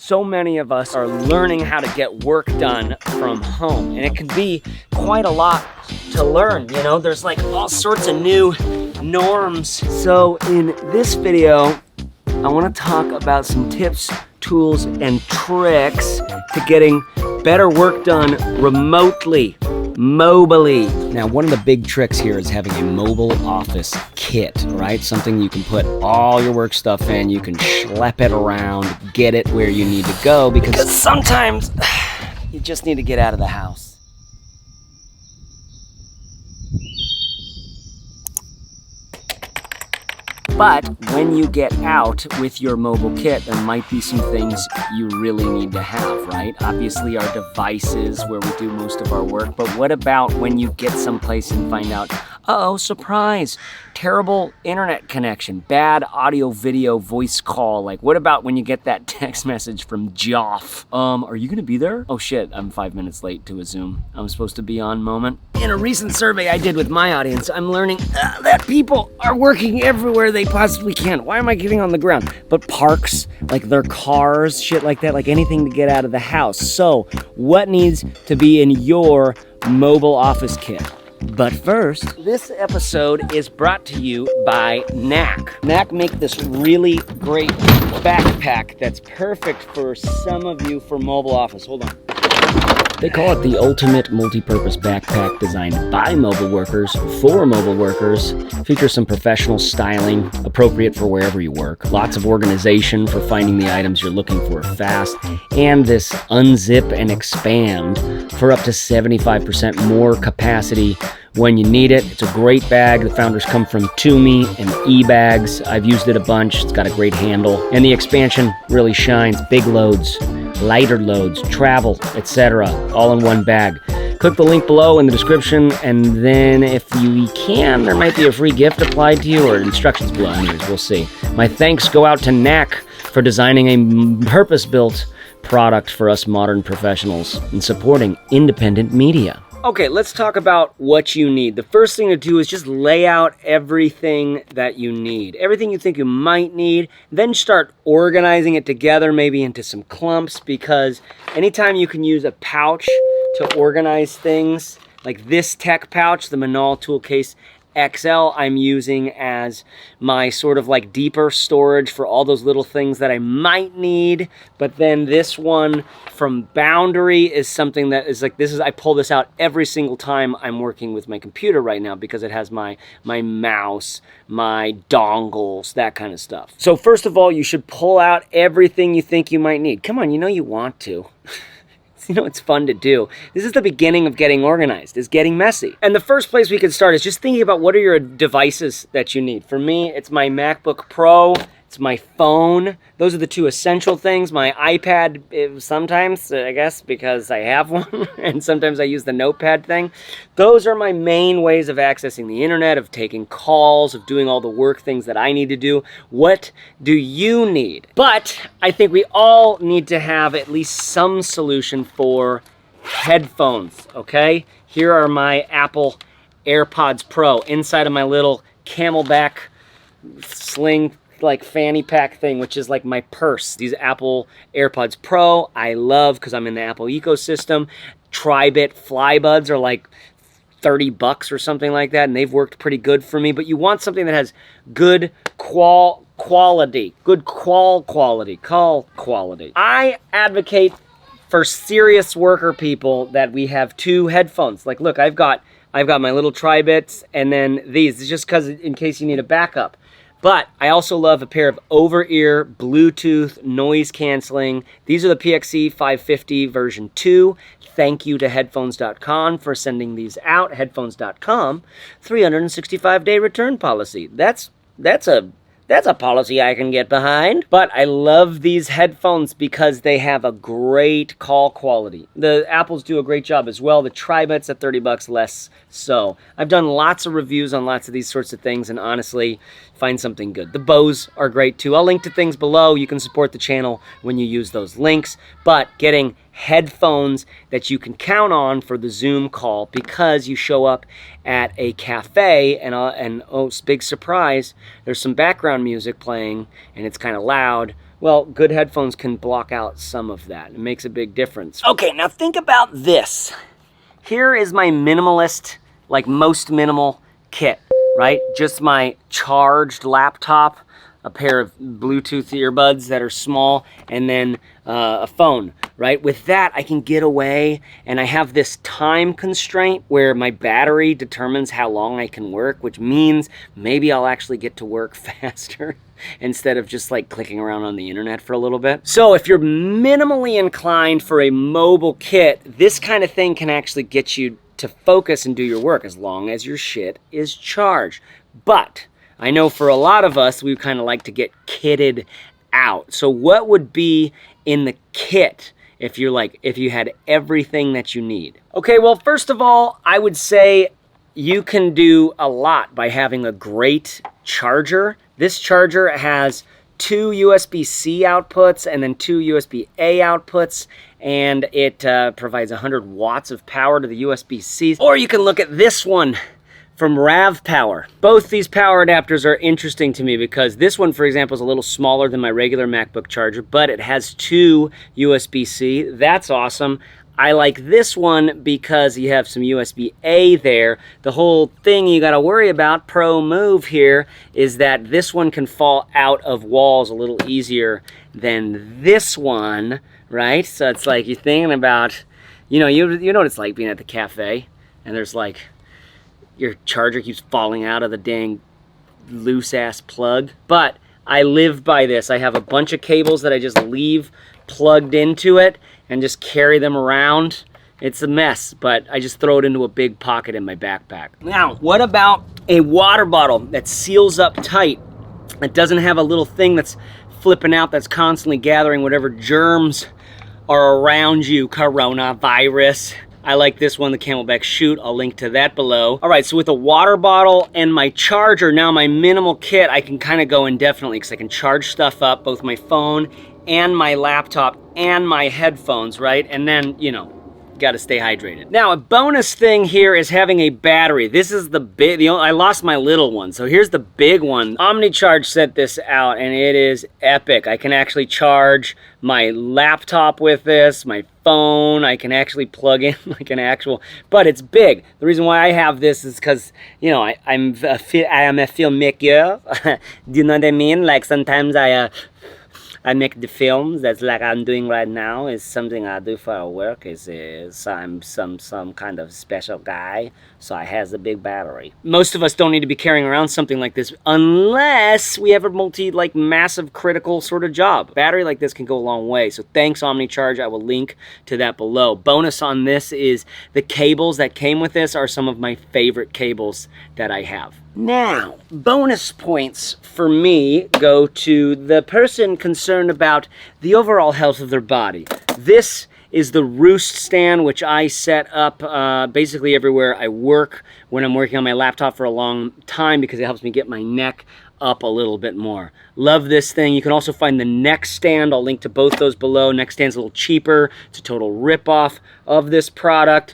So many of us are learning how to get work done from home, and it can be quite a lot to learn. You know, there's like all sorts of new norms. So in this video, I want to talk about some tips, tools, and tricks to getting better work done remotely, mobily. Now, one of the big tricks here is having a mobile office kit, right? Something you can put all your work stuff in, you can schlep it around, get it where you need to go, because sometimes you just need to get out of the house. But when you get out with your mobile kit, there might be some things you really need to have, right? Obviously our devices where we do most of our work, but what about when you get someplace and find out, uh-oh, surprise, terrible internet connection, bad audio, video, voice call. Like, what about when you get that text message from Joff? Are you gonna be there? Oh shit, I'm 5 minutes late to a Zoom. I'm supposed to be on moment. In a recent survey I did with my audience, I'm learning that people are working everywhere they possibly can. Why am I getting on the ground? But parks, like their cars, shit like that, like anything to get out of the house. So, what needs to be in your mobile office kit? But first, this episode is brought to you by Knack. Knack make this really great backpack that's perfect for some of you for mobile office. Hold on. They call it the ultimate multi-purpose backpack designed by mobile workers for mobile workers. Features some professional styling, appropriate for wherever you work. Lots of organization for finding the items you're looking for fast. And this unzip and expand for up to 75% more capacity when you need it. It's a great bag. The founders come from Toomey and eBags. I've used it a bunch. It's got a great handle. And the expansion really shines. Big loads, lighter loads, travel, etc. all in one bag. Click the link below in the description, and then if you can, there might be a free gift applied to you, or instructions below. Anyways, we'll see. My thanks go out to Knack for designing a purpose-built product for us modern professionals and supporting independent media. Okay, let's talk about what you need. The first thing to do is just lay out everything that you need. Everything you think you might need, then start organizing it together, maybe into some clumps, because anytime you can use a pouch to organize things, like this tech pouch, the Manal Toolcase XL, I'm using as my sort of like deeper storage for all those little things that I might need. But then this one from Boundary is something that is like, I pull this out every single time I'm working with my computer right now, because it has my mouse, my dongles, that kind of stuff. So first of all, you should pull out everything you think you might need. Come on, you know you want to. You know, it's fun to do. This is the beginning of getting organized, is getting messy. And the first place we can start is just thinking about what are your devices that you need. For me, it's my MacBook Pro, it's my phone. Those are the two essential things. My iPad, sometimes, I guess, because I have one, and sometimes I use the notepad thing. Those are my main ways of accessing the internet, of taking calls, of doing all the work things that I need to do. What do you need? But I think we all need to have at least some solution for headphones, okay? Here are my Apple AirPods Pro inside of my little camelback sling like fanny pack thing, which is like my purse. These Apple AirPods Pro I love because I'm in the Apple ecosystem. Tribit FlyBuds are like $30 or something like that, and they've worked pretty good for me. But you want something that has good quality. I advocate for serious worker people that we have two headphones. Like, look, I've got my little Tribits, and then these. It's just because in case you need a backup. But I also love a pair of over-ear Bluetooth noise canceling. These are the PXE 550 version 2. Thank you to headphones.com for sending these out. Headphones.com, 365-day return policy. That's a policy I can get behind. But I love these headphones because they have a great call quality. The Apples do a great job as well. The Tribits at $30 less so. I've done lots of reviews on lots of these sorts of things, and honestly, find something good. The Bose are great too. I'll link to things below. You can support the channel when you use those links. But getting headphones that you can count on for the Zoom call, because you show up at a cafe and oh, big surprise, there's some background music playing and it's kind of loud. Well, good headphones can block out some of that. It makes a big difference. Okay, now think about this. Here is my minimalist, like most minimal kit, right? Just my charged laptop, a pair of Bluetooth earbuds that are small, and then a phone, right? With that, I can get away, and I have this time constraint where my battery determines how long I can work, which means maybe I'll actually get to work faster instead of just like clicking around on the internet for a little bit. So if you're minimally inclined for a mobile kit, this kind of thing can actually get you to focus and do your work as long as your shit is charged. But I know for a lot of us, we kind of like to get kitted out. So what would be in the kit if you had everything that you need? Okay, well, first of all, I would say you can do a lot by having a great charger. This charger has 2 USB-C outputs and then 2 USB-A outputs, and it provides 100 watts of power to the USB-C. Or you can look at this one from RAV Power. Both these power adapters are interesting to me because this one, for example, is a little smaller than my regular MacBook charger, but it has 2 USB-C. That's awesome. I like this one because you have some USB-A there. The whole thing you gotta worry about, pro move here, is that this one can fall out of walls a little easier than this one, right? So it's like you're thinking about, you know what it's like being at the cafe, and there's like, your charger keeps falling out of the dang loose-ass plug. But I live by this. I have a bunch of cables that I just leave plugged into it and just carry them around. It's a mess, but I just throw it into a big pocket in my backpack. Now, what about a water bottle that seals up tight? It doesn't have a little thing that's flipping out that's constantly gathering whatever germs are around you, coronavirus. I like this one, the Camelback Chute. I'll link to that below. All right, so with a water bottle and my charger, now my minimal kit, I can kind of go indefinitely because I can charge stuff up, both my phone and my laptop and my headphones, right? And then, you know, gotta stay hydrated. Now, a bonus thing here is having a battery. This is the big, I lost my little one, so here's the big one. OmniCharge sent this out, and it is epic. I can actually charge my laptop with this, my phone. I can actually plug in like an actual, but it's big. The reason why I have this is because, you know, I am a filmmaker. Do you know what I mean? Like sometimes I make the films. That's like I'm doing right now. Is something I do for work. Is I'm some kind of special guy. So I has a big battery. Most of us don't need to be carrying around something like this unless we have a massive critical sort of job. Battery like this can go a long way. So thanks OmniCharge. I will link to that below. Bonus on this is the cables that came with this are some of my favorite cables that I have. Now, bonus points for me go to the person concerned about the overall health of their body. This is the Roost stand, which I set up basically everywhere I work when I'm working on my laptop for a long time because it helps me get my neck up a little bit more. Love this thing. You can also find the neck stand. I'll link to both those below. Neck stand's a little cheaper. It's a total ripoff of this product.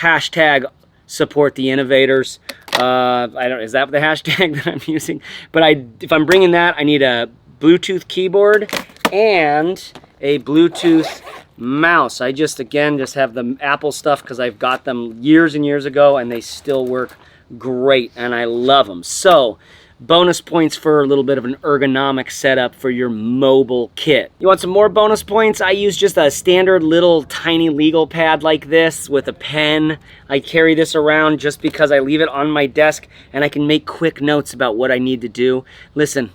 Hashtag support the innovators. Is that the hashtag that I'm using? But if I'm bringing that, I need a Bluetooth keyboard and a Bluetooth mouse. I just have the Apple stuff because I've got them years and years ago and they still work great and I love them. So bonus points for a little bit of an ergonomic setup for your mobile kit. You want some more bonus points? I use just a standard little tiny legal pad like this with a pen. I carry this around just because I leave it on my desk and I can make quick notes about what I need to do. Listen,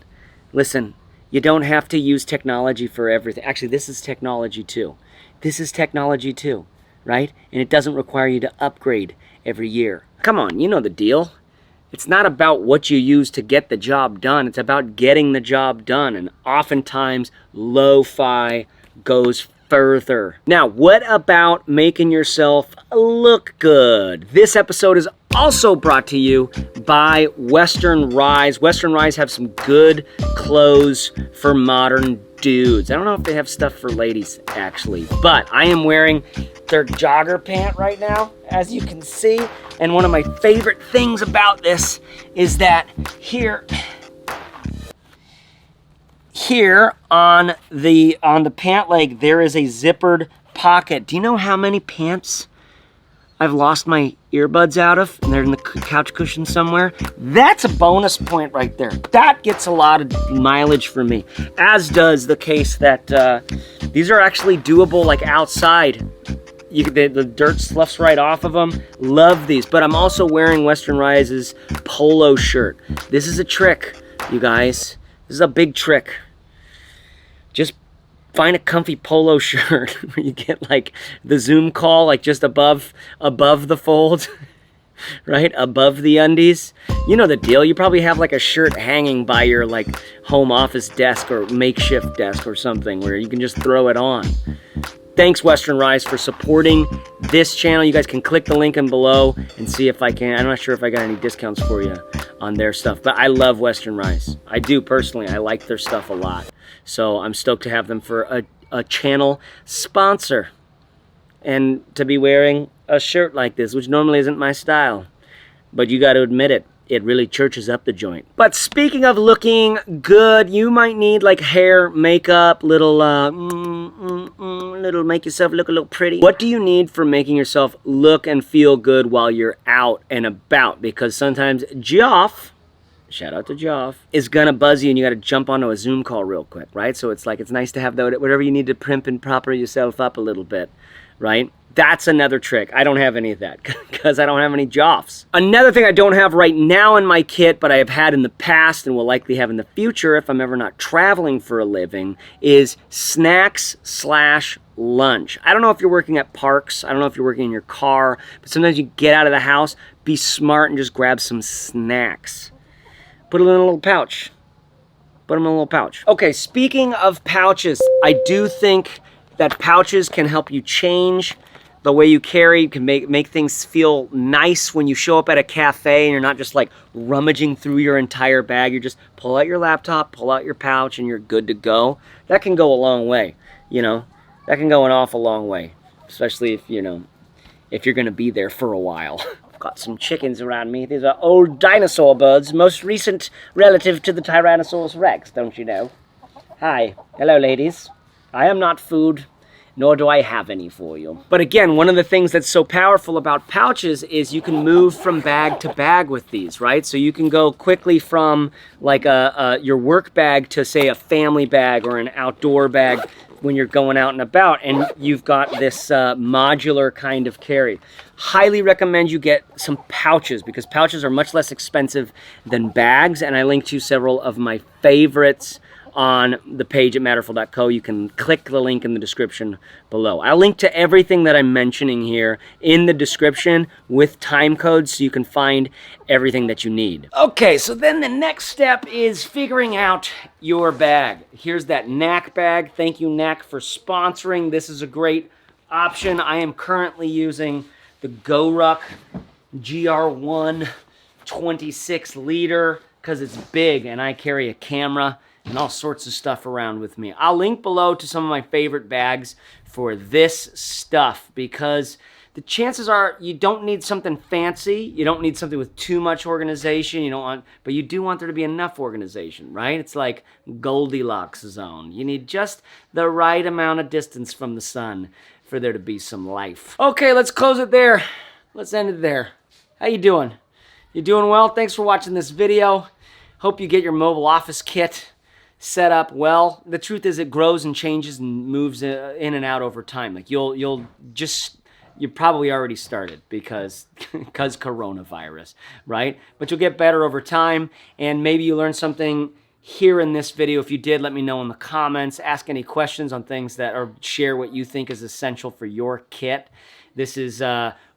you don't have to use technology for everything. Actually, this is technology too. This is technology too, right? And it doesn't require you to upgrade every year. Come on, you know the deal. It's not about what you use to get the job done. It's about getting the job done. And oftentimes, lo-fi goes further. Now, what about making yourself look good? This episode is also brought to you by Western Rise. Western Rise have some good clothes for modern dudes. I don't know if they have stuff for ladies, actually. But I am wearing their jogger pant right now, as you can see. And one of my favorite things about this is that here Here on the pant leg, there is a zippered pocket. Do you know how many pants I've lost my earbuds out of, and they're in the couch cushion somewhere? That's a bonus point right there. That gets a lot of mileage for me, as does the case that these are actually doable like outside. The dirt sloughs right off of them. Love these, but I'm also wearing Western Rise's polo shirt. This is a trick, you guys. This is a big trick. Just find a comfy polo shirt where you get like the Zoom call like just above the fold, right? Above the undies. You know the deal. You probably have like a shirt hanging by your like home office desk or makeshift desk or something where you can just throw it on. Thanks, Western Rise, for supporting this channel. You guys can click the link in below and see if I can. I'm not sure if I got any discounts for you on their stuff, but I love Western Rise. I do personally. I like their stuff a lot. So I'm stoked to have them for a channel sponsor. And to be wearing a shirt like this, which normally isn't my style. But you got to admit it. It really churches up the joint. But speaking of looking good, you might need like hair, makeup, little make yourself look a little pretty. What do you need for making yourself look and feel good while you're out and about? Because sometimes Joff, shout out to Joff, is gonna buzz you and you gotta jump onto a Zoom call real quick, right? So it's like, it's nice to have whatever you need to primp and proper yourself up a little bit, right? That's another trick. I don't have any of that because I don't have any Joffs. Another thing I don't have right now in my kit, but I have had in the past and will likely have in the future if I'm ever not traveling for a living, is snacks/lunch. I don't know if you're working at parks. I don't know if you're working in your car, but sometimes you get out of the house, be smart and just grab some snacks. Put them in a little pouch. Put them in a little pouch. Okay, speaking of pouches, I do think that pouches can help you change the way you carry. You can make things feel nice when you show up at a cafe and you're not just like rummaging through your entire bag. You just pull out your laptop, pull out your pouch, and you're good to go. That can go a long way, you know. That can go an awful long way, especially if, you know, if you're gonna be there for a while. I've got some chickens around me. These are old dinosaur birds, most recent relative to the Tyrannosaurus Rex, don't you know? Hi. Hello, ladies. I am not food, nor do I have any for you. But again, one of the things that's so powerful about pouches is you can move from bag to bag with these, right? So you can go quickly from like your work bag to say a family bag or an outdoor bag when you're going out and about, and you've got this modular kind of carry. Highly recommend you get some pouches because pouches are much less expensive than bags, and I linked you several of my favorites on the page at matterful.co. You can click the link in the description below. I'll link to everything that I'm mentioning here in the description with time codes so you can find everything that you need. Okay, so then the next step is figuring out your bag. Here's that Knack bag. Thank you, Knack, for sponsoring. This is a great option. I am currently using the GoRuck GR1 26 liter because it's big and I carry a camera and all sorts of stuff around with me. I'll link below to some of my favorite bags for this stuff because the chances are you don't need something fancy. You don't need something with too much organization. You don't want, but you do want there to be enough organization, right? It's like Goldilocks zone. You need just the right amount of distance from the sun for there to be some life. Okay, let's close it there. Let's end it there. How you doing? You doing well? Thanks for watching this video. Hope you get your mobile office kit set up well. The truth is it grows and changes and moves in and out over time. Like you probably already started because coronavirus, right? But you'll get better over time, and maybe you learned something here in this video. If you did, let me know in the comments. Ask any questions on things that, or share what you think is essential for your kit. This is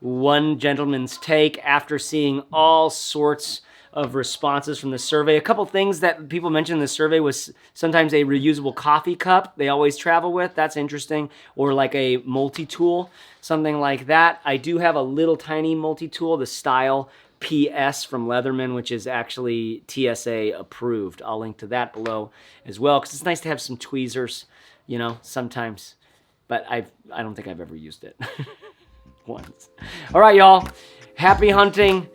one gentleman's take after seeing all sorts of responses from the survey. A couple things that people mentioned in the survey was sometimes a reusable coffee cup they always travel with. That's interesting. Or like a multi-tool, something like that. I do have a little tiny multi-tool, the Style PS from Leatherman, which is actually TSA approved. I'll link to that below as well because it's nice to have some tweezers, you know, sometimes. But I don't think I've ever used it once. All right, y'all. Happy hunting.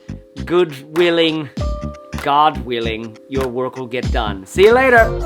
Good willing, God willing, your work will get done. See you later.